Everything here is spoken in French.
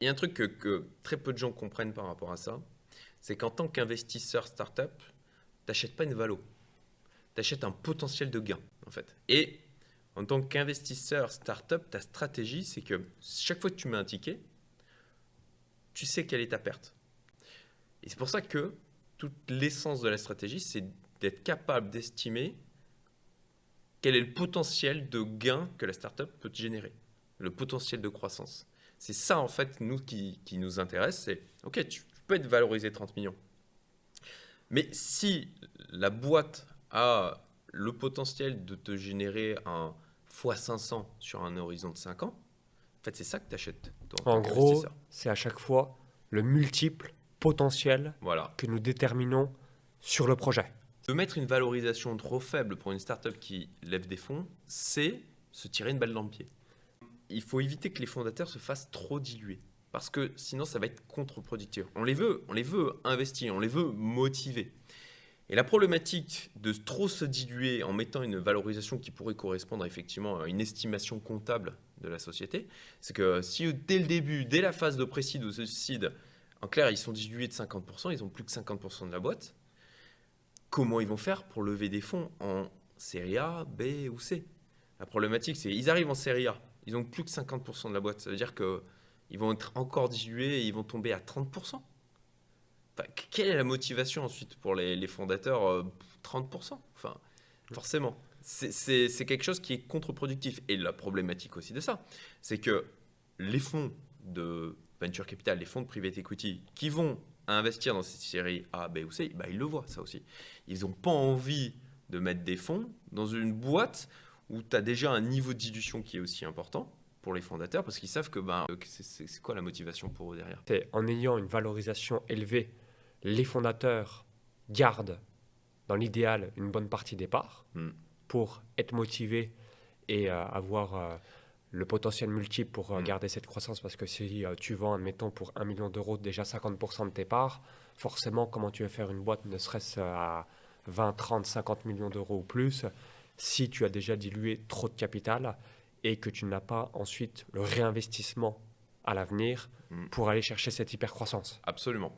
Il y a un truc que très peu de gens comprennent par rapport à ça, c'est qu'en tant qu'investisseur startup, tu n'achètes pas une valo, tu achètes un potentiel de gain, en fait. Et en tant qu'investisseur startup, ta stratégie, c'est que chaque fois que tu mets un ticket, tu sais quelle est ta perte. Et c'est pour ça que toute l'essence de la stratégie, c'est d'être capable d'estimer quel est le potentiel de gain que la startup peut te générer, le potentiel de croissance. C'est ça, en fait, nous, qui nous intéresse. C'est, OK, tu peux être valorisé 30 millions. Mais si la boîte a le potentiel de te générer un x500 sur un horizon de 5 ans, en fait, c'est ça que tu achètes toi, en En tant gros, qu'investisseur. c'est à chaque fois le multiple potentiel Voilà. que nous déterminons sur le projet. De mettre une valorisation trop faible pour une startup qui lève des fonds, c'est se tirer une balle dans le pied. Il faut éviter que les fondateurs se fassent trop diluer. Parce que sinon, ça va être contre-productif. On les veut investir, on les veut motiver. Et la problématique de trop se diluer en mettant une valorisation qui pourrait correspondre effectivement à une estimation comptable de la société, c'est que si dès le début, dès la phase de précide ou de suicide, en clair, ils sont dilués de 50%, ils ont plus que 50% de la boîte, comment ils vont faire pour lever des fonds en série A, B ou C? La problématique, c'est qu'ils arrivent en série A, ils ont plus que 50% de la boîte. Ça veut dire qu'ils vont être encore dilués et ils vont tomber à 30%. Enfin, quelle est la motivation ensuite pour les fondateurs 30%. Enfin, forcément. C'est quelque chose qui est contre-productif. Et la problématique aussi de ça, c'est que les fonds de venture capital, les fonds de private equity qui vont investir dans cette série A, B ou C, bah, ils le voient ça aussi. Ils n'ont pas envie de mettre des fonds dans une boîte où tu as déjà un niveau de dilution qui est aussi important pour les fondateurs parce qu'ils savent que c'est quoi la motivation pour eux derrière. C'est en ayant une valorisation élevée, les fondateurs gardent, dans l'idéal, une bonne partie des parts Hmm. pour être motivés et avoir le potentiel multiple pour garder cette croissance. Parce que si tu vends, admettons, pour 1 million d'euros, déjà 50% de tes parts, forcément, comment tu veux faire une boîte, ne serait-ce à 20, 30, 50 millions d'euros ou plus, si tu as déjà dilué trop de capital et que tu n'as pas ensuite le réinvestissement à l'avenir Hmm. pour aller chercher cette hypercroissance. Absolument.